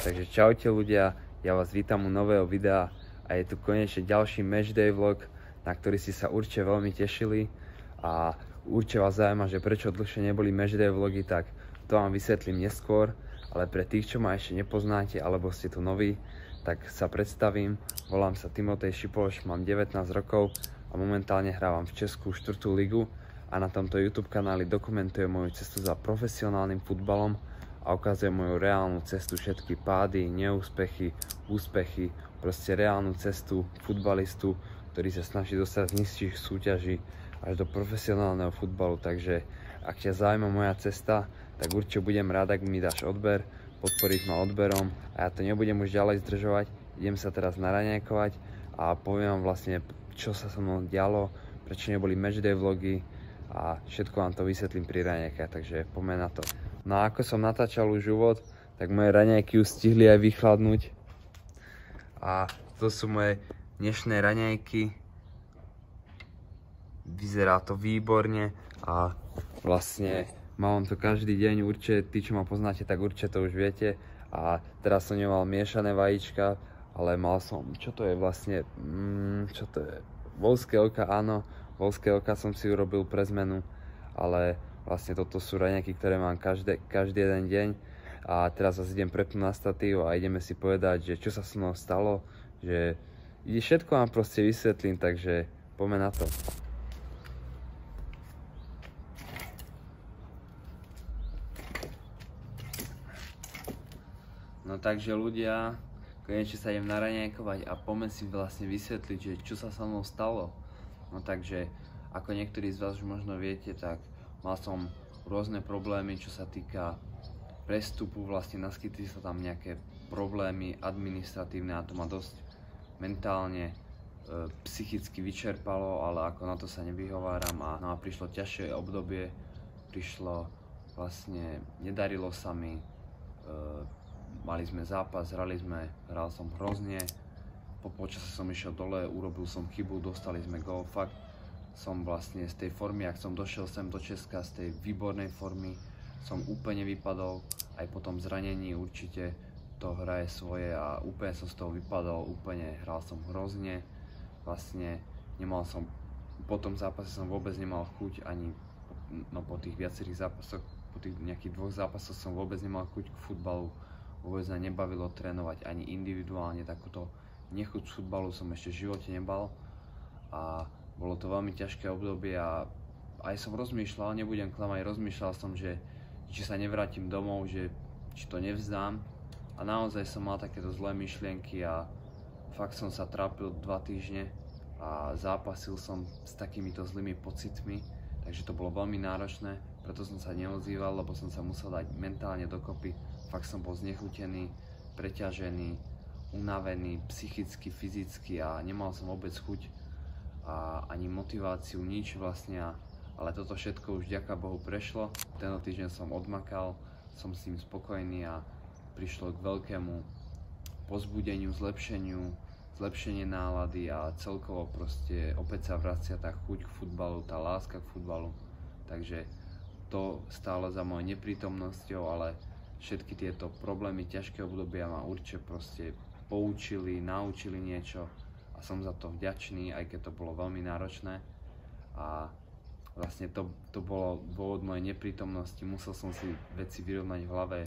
Takže čaute ľudia, ja vás vítam u nového videa a je tu konečne ďalší matchday vlog, na ktorý ste sa určite veľmi tešili a určite vás zaujíma, že prečo dlhšie neboli matchday vlogy, tak to vám vysvetlím neskôr, ale pre tých, čo ma ešte nepoznáte alebo ste tu noví, tak sa predstavím. Volám sa Timotej Šipoš, mám 19 rokov a momentálne hrávam v Česku 4. ligu a na tomto YouTube kanáli dokumentujem moju cestu za profesionálnym futbalom a ukazujem moju reálnu cestu, všetky pády, neúspechy, úspechy, proste reálnu cestu futbalistu, ktorý sa snaží dostať z nižších súťaží až do profesionálneho futbalu. Takže ak ťa zaujíma moja cesta, tak určite budem rád, ak mi dáš odber, podporíš ma odberom a ja to nebudem už ďalej zdržovať. Idem sa teraz naraňajkovať a poviem vám vlastne, čo sa so mnou dialo, prečo neboli matchday vlogy a všetko vám to vysvetlím pri raňajkách, takže poďme na to. No a ako som natáčal už úvod, tak moje raňajky už stihli aj vychladnúť. A to sú moje dnešné raňajky. Vyzerá to výborne a vlastne mám to každý deň, určite tí, čo ma poznáte, tak určite to už viete. A teraz som nemal miešané vajíčka, ale mal som, čo to je vlastne, čo to je? Voľské oka, áno, voľské oka som si urobil pre zmenu, ale vlastne toto sú raňajky, ktoré mám každý jeden deň a teraz vás idem prepnúť na statív a ideme si povedať, že čo sa so mnou stalo, že všetko vám proste vysvetlím, takže poďme na to. No takže ľudia, konečne sa idem naraňajkovať a poďme si vlastne vysvetliť, že čo sa so mnou stalo. No takže, ako niektorí z vás už možno viete, tak mal som rôzne problémy, čo sa týka prestupu, vlastne naskytli sa tam nejaké problémy administratívne a to ma dosť mentálne, psychicky vyčerpalo, ale ako na to sa nevyhováram a prišlo ťažšie obdobie, nedarilo sa mi, mali sme zápas, hral som hrozne, po počase som išiel dole, urobil som chybu, dostali sme gól, fakt som vlastne z tej formy, ak som došiel sem do Česka, z tej výbornej formy, som úplne vypadol, aj po tom zranení určite to hraje svoje a úplne som z toho vypadol, hral som hrozne, vlastne po tom zápase som vôbec nemal chuť ani, po tých viacerých zápasoch, po tých nejakých 2 zápasoch som vôbec nemal chuť k futbalu, vôbec ma nebavilo trénovať ani individuálne, takúto nechuť futbalu som ešte v živote nebal a bolo to veľmi ťažké obdobie a aj som rozmýšľal, nebudem klamať, rozmýšľal som, že či sa nevrátim domov, že či to nevzdám a naozaj som mal takéto zlé myšlienky a fakt som sa trápil 2 týždne a zápasil som s takýmito zlými pocitmi, takže to bolo veľmi náročné, preto som sa neozýval, lebo som sa musel dať mentálne dokopy, fakt som bol znechutený, preťažený, unavený, psychicky, fyzicky a nemal som vôbec chuť a ani motiváciu, nič vlastne, ale toto všetko už vďaka Bohu prešlo. Tento týždeň som odmakal, som s tým spokojný a prišlo k veľkému pozbudeniu, zlepšenie nálady a celkovo proste opäť sa vracia tá chuť k futbalu, tá láska k futbalu. Takže to stále za mojou neprítomnosťou, ale všetky tieto problémy, ťažké obdobia ma určite proste poučili, naučili niečo. A som za to vďačný, aj keď to bolo veľmi náročné a vlastne to bolo dôvod mojej neprítomnosti, musel som si veci vyrovnať v hlave,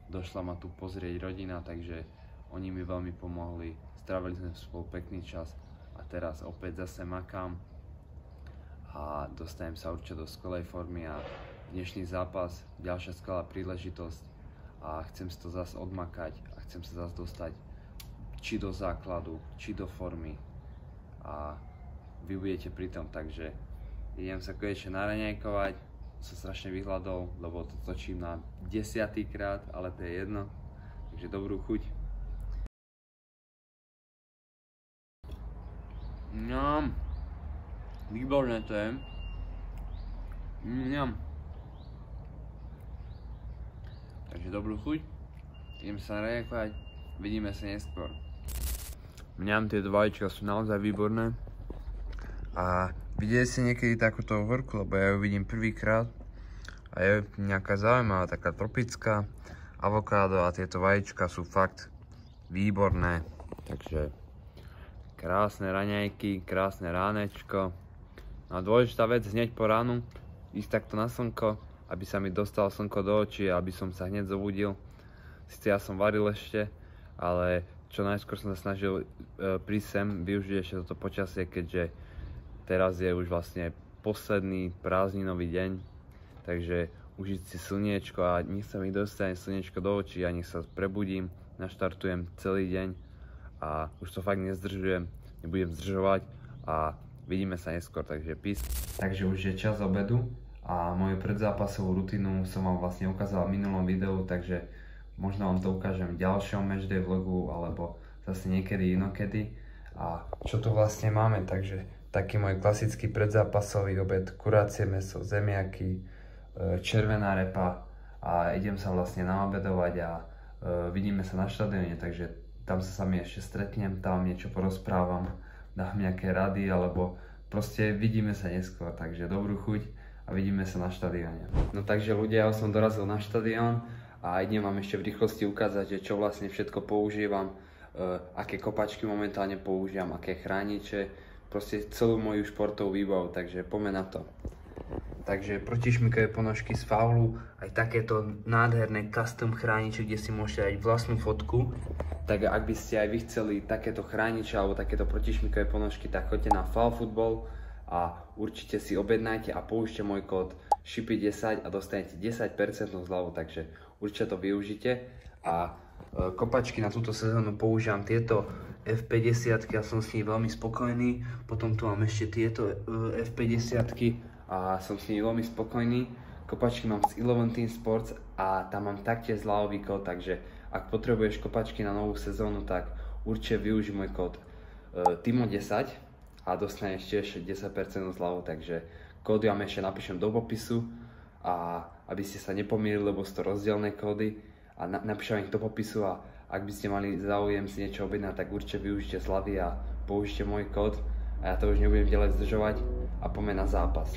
došla ma tu pozrieť rodina, takže oni mi veľmi pomohli, strávili sme spolu pekný čas a teraz opäť zase makám a dostanem sa určite do skvelej formy a dnešný zápas, ďalšia skvelá príležitosť a chcem si to zase odmakať a chcem sa zase dostať či do základu, či do formy a vy budete pri tom, takže idem sa konečne naraňajkovať, som strašne vyhľadol, lebo to točím na 10. krát, ale to je jedno, takže dobrú chuť. No, výborné to je. Takže dobrú chuť, idem sa naraňajkovať, vidíme sa neskôr. Mňam, tie vajíčka sú naozaj výborné a videli ste niekedy takúto horku, lebo ja ju vidím prvýkrát a je nejaká zaujímavá, taká tropická a avokádo a tieto vajíčka sú fakt výborné. Takže krásne raňajky, krásne ránečko. No a dôležitá vec hneď po ránu, ísť takto na slnko, aby sa mi dostalo slnko do očí a aby som sa hneď zobudil. Sice ja som varil ešte, ale čo najskôr som sa snažil prísť sem, využiť ešte toto počasie, keďže teraz je už vlastne posledný prázdninový deň, takže užiť si slniečko a nech sa mi dostane slniečko do očí a nech sa prebudím, naštartujem celý deň a už to fakt nezdržujem, nebudem zdržovať a vidíme sa neskôr, takže peace. Takže už je čas obedu a moju predzápasovú rutinu som vám vlastne ukázal v minulom videu, takže možno vám to ukážem v ďalšom matchday vlogu alebo zase niekedy inokedy. A čo tu vlastne máme, takže taký môj klasický predzápasový obed, kurácie mäso, zemiaky, červená repa a idem sa vlastne naobedovať a vidíme sa na štadióne, takže tam sa sami ešte stretnem, tam niečo porozprávam, dám nejaké rady alebo proste vidíme sa neskôr, takže dobrú chuť a vidíme sa na štadióne. No takže ľudia, ja som dorazil na štadión a idem vám ešte v rýchlosti ukázať, že čo vlastne všetko používam, aké kopačky momentálne používam, aké chrániče, proste celú moju športovú výbavu, takže poďme na to. Takže protišmykové ponožky z Faulu, aj takéto nádherné custom chrániče, kde si môžete dať vlastnú fotku. Tak ak by ste aj vy chceli takéto chrániče alebo takéto protišmykové ponožky, tak choďte na Faul Football a určite si objednajte a použite môj kód SHIPY10 a dostanete 10% zľavu, takže určite to využite. A kopačky na túto sezónu používam tieto F50, ja som s nimi veľmi spokojný. Potom tu mám ešte tieto F50 a som s nimi veľmi spokojný. Kopačky mám z 11 Team Sports a tam mám taktiež zľavový kód, takže ak potrebuješ kopačky na novú sezónu, tak určite využij môj kód TIMO10 a dostaneš tiež 10% zľavu, takže kódy vám ešte napíšem do popisu a aby ste sa nepomýlili, lebo sú to rozdielne kódy a napíšem ich do popisu a ak by ste mali záujem si niečo objednať, tak určite využite zľavy a použite môj kód a ja to už nebudem ďalej zdržovať a poďme na zápas.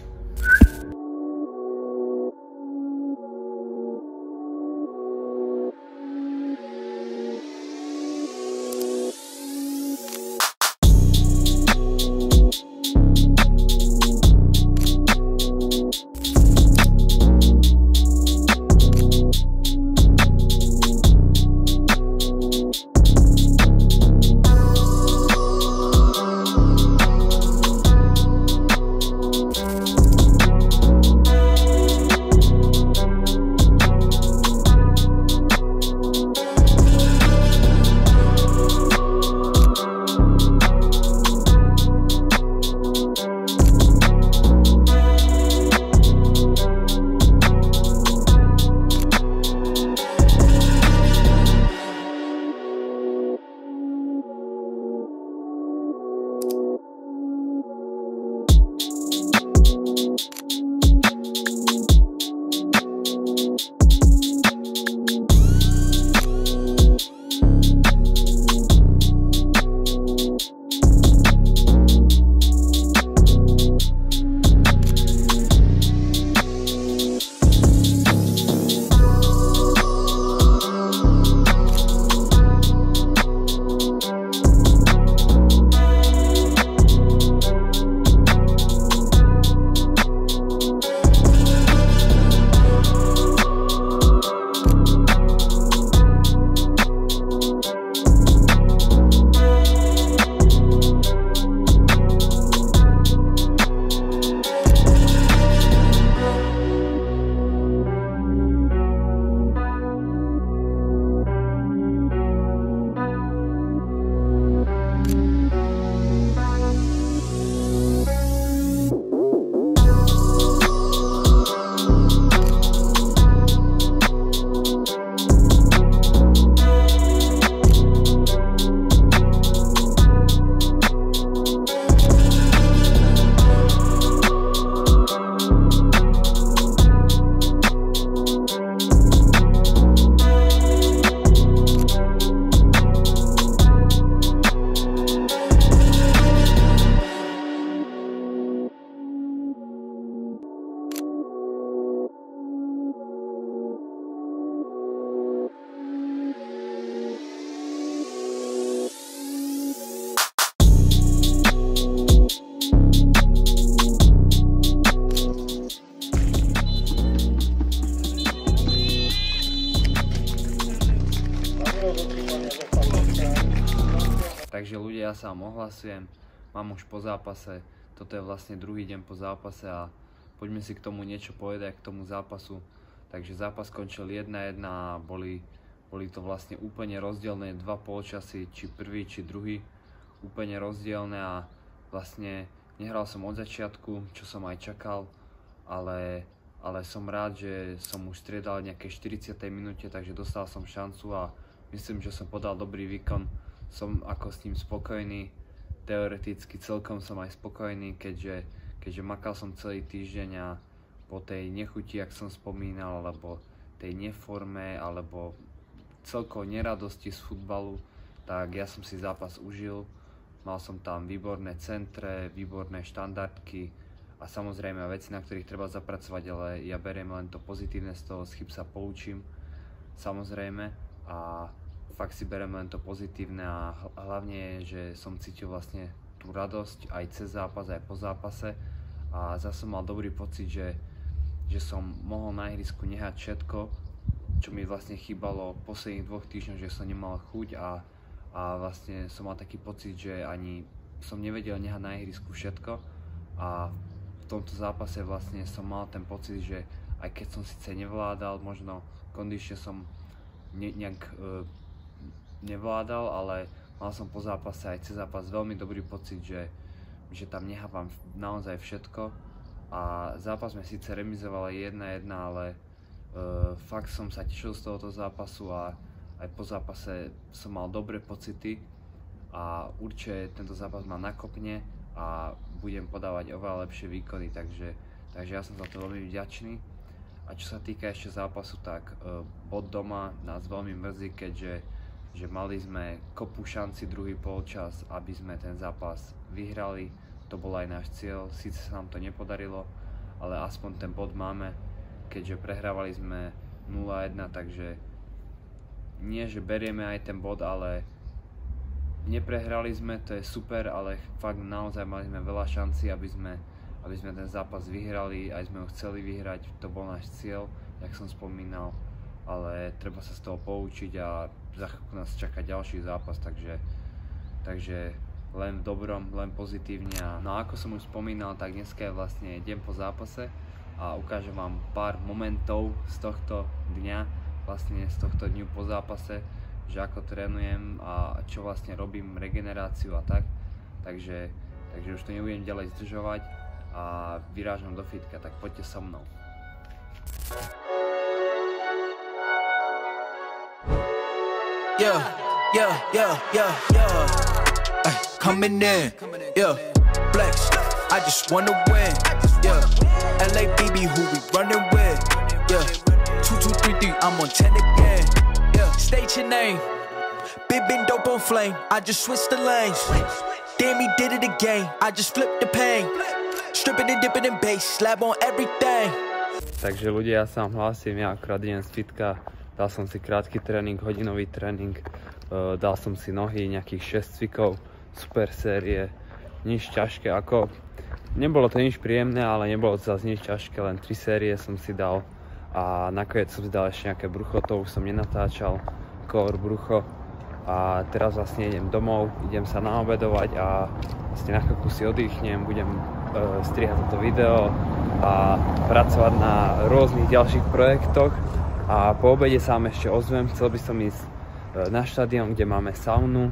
Takže ľudia, ja sa vám ohlasujem, mám už po zápase, toto je vlastne druhý deň po zápase a poďme si k tomu niečo povedať, k tomu zápasu. Takže zápas skončil 1-1 a boli to vlastne úplne rozdielne dva polčasy, či prvý, či druhý, úplne rozdielne a vlastne nehral som od začiatku, čo som aj čakal, ale som rád, že som už striedal v nejakej 40. minúte, takže dostal som šancu a myslím, že som podal dobrý výkon, som ako s ním spokojný, teoreticky celkom som aj spokojný, keďže makal som celý týždeň a po tej nechuti, jak som spomínal, alebo tej neforme, alebo celkovo neradosti z futbalu, tak ja som si zápas užil. Mal som tam výborné centre, výborné štandardky a samozrejme veci, na ktorých treba zapracovať, ale ja beriem len to pozitívne z toho, z chyb sa poučím, samozrejme, a fakt si berem len to pozitívne a hlavne je, že som cítil vlastne tú radosť aj cez zápas, aj po zápase a zase som mal dobrý pocit, že som mohol na ihrisku nehať všetko, čo mi vlastne chýbalo v posledných 2 týždňoch, že som nemal chuť a vlastne som mal taký pocit, že ani som nevedel nehať na ihrisku všetko a v tomto zápase vlastne som mal ten pocit, že aj keď som síce nevládal, možno kondične som nejak nevládal, ale mal som po zápase aj cez zápas veľmi dobrý pocit, že tam nehávam naozaj všetko a zápas sme síce remizovali 1-1, ale fakt som sa tešil z tohoto zápasu a aj po zápase som mal dobré pocity a určite tento zápas ma nakopne a budem podávať oveľa lepšie výkony, takže ja som za to veľmi vďačný. A čo sa týka ešte zápasu, tak bod doma nás veľmi mrzí, keďže mali sme kopu šanci druhý polčas, aby sme ten zápas vyhrali. To bol aj náš cieľ, síce sa nám to nepodarilo, ale aspoň ten bod máme, keďže prehrávali sme 0-1, takže nie, že berieme aj ten bod, ale neprehrali sme, to je super, ale fakt naozaj mali sme veľa šancí, aby sme ten zápas vyhrali, aj sme ho chceli vyhrať, to bol náš cieľ, jak som spomínal, ale treba sa z toho poučiť a za chvíľku nás čaká ďalší zápas, takže len v dobrom, len pozitívne. No a ako som už spomínal, tak dneska je vlastne deň po zápase a ukážem vám pár momentov z tohto dňa, vlastne z tohto dňu po zápase, že ako trénujem a čo vlastne robím, regeneráciu a tak. Takže už to nebudem ďalej zdržovať a vyrážam do fitka, tak poďte so mnou. Coming in, flex, I just wanna win, LA BB, who we running with, 2, 2, 3, 3, I'm on 10 again, state your name, big been dope on flame, I just switched the lanes, damn he did it again, I just flipped the pain, stripping and dipping in bass, slab on everything. Takže ľudia, ja sa vám hlásim, ja akurát idem z fitka, dal som si krátky tréning, hodinový tréning, dal som si nohy, nejakých 6 cvikov, super série, nič ťažké, ako nebolo to nič príjemné, ale nebolo to zase nič ťažké, len 3 série som si dal a nakoniec som si dal ešte nejaké brucho, to už som nenatáčal, core brucho a teraz vlastne idem domov, idem sa naobedovať a vlastne na chvíľku si oddychnem, budem strihať toto video a pracovať na rôznych ďalších projektoch a po obede sa vám ešte ozvem, chcel by som ísť na štadión, kde máme saunu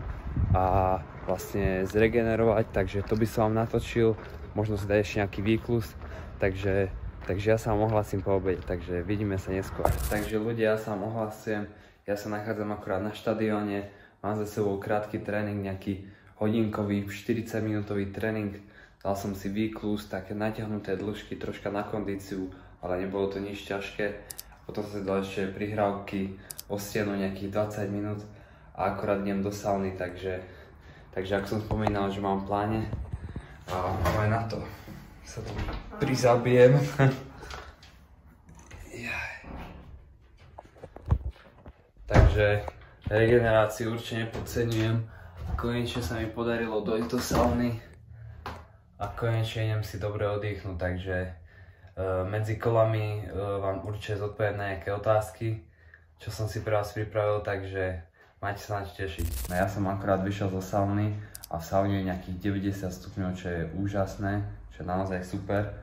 a vlastne zregenerovať, takže to by som vám natočil, možno si dať ešte nejaký výklus, takže ja sa vám ohlasím po obede, takže vidíme sa neskôr. Takže ľudia, ja sa vám ohlasujem, ja sa nachádzam akurát na štadióne, mám za sebou krátky tréning, nejaký hodinkový, 40-minútový tréning, dal som si výklus, také natiahnuté dĺžky, troška na kondíciu, ale nebolo to nič ťažké. Potom sa dal ešte prihrávky o stenu nejakých 20 minút a akorát idem do sauny, takže ako som spomínal, že mám pláne a aj na to sa tu prizabijem. Takže regeneráciu určite nepodceňujem. Konečne sa mi podarilo dojsť do sauny a konečne idem si dobre oddychnúť, takže medzi kolami vám určite zodpoviem na nejaké otázky, čo som si pre vás pripravil, takže Máte sa na čo tešiť. No ja som akorát vyšiel zo sauny a v saune je nejakých 90 stupňov, čo je úžasné, čo je naozaj super.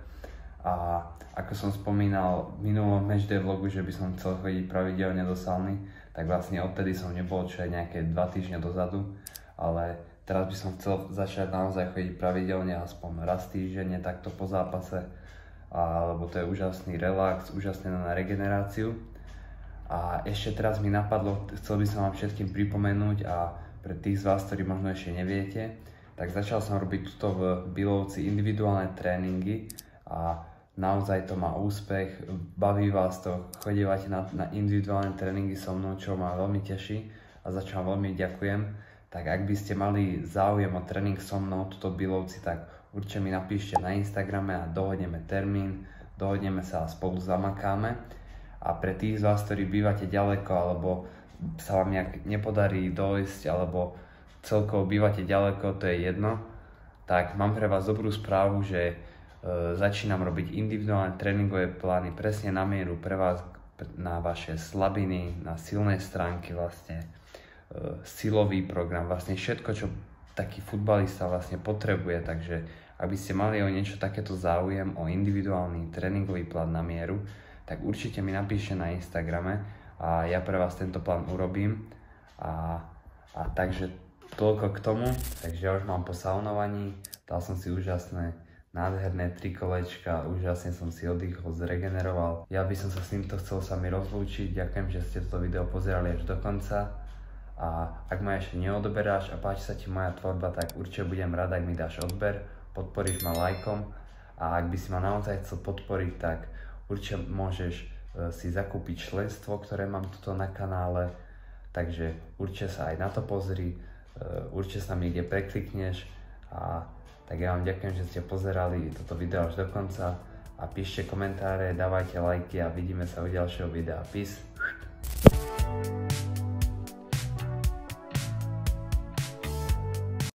A ako som spomínal v minulom matchday vlogu, že by som chcel chodiť pravidelne do sauny, tak vlastne odtedy som nebol, čo je nejaké 2 týždne dozadu, ale teraz by som chcel začať naozaj chodiť pravidelne, aspoň raz týždenne, takto po zápase, lebo to je úžasný relax, úžasné na regeneráciu. A ešte teraz mi napadlo, chcel by som vám všetkým pripomenúť a pre tých z vás, ktorí možno ešte neviete, tak začal som robiť tuto v Bilovci individuálne tréningy a naozaj to má úspech, baví vás to, chodívate na individuálne tréningy so mnou, čo ma veľmi teší a za čo vám veľmi ďakujem. Tak ak by ste mali záujem o tréning so mnou tuto v Bilovci, tak určite mi napíšte na Instagrame a dohodneme termín, dohodneme sa a spolu zamakáme. A pre tých z vás, ktorí bývate ďaleko alebo sa vám nejak nepodarí dojsť alebo celkovo bývate ďaleko, to je jedno, tak mám pre vás dobrú správu, že začínam robiť individuálne tréningové plány presne na mieru pre vás, na vaše slabiny, na silné stránky vlastne, silový program, vlastne všetko, čo taký futbalista vlastne potrebuje, takže aby ste mali o niečo takéto záujem, o individuálny tréningový plán na mieru, tak určite mi napíšte na Instagrame a ja pre vás tento plán urobím. A takže toľko k tomu, takže ja už mám po saunovaní, dal som si úžasné, nádherné 3 kolečka, úžasne som si oddychol, zregeneroval. Ja by som sa s týmto chcel s vami rozlúčiť, ďakujem, že ste toto video pozerali až do konca. A ak ma ešte neodoberáš a páči sa ti moja tvorba, tak určite budem rád, ak mi dáš odber, podporíš ma lajkom a ak by si ma naozaj chcel podporiť, tak určite môžeš si zakúpiť členstvo, ktoré mám tuto na kanále, takže určite sa aj na to pozri, určite sa mi niekde preklikneš a tak ja vám ďakujem, že ste pozerali toto video až do konca a píšte komentáre, dávajte lajky a vidíme sa u ďalšieho videa. Peace!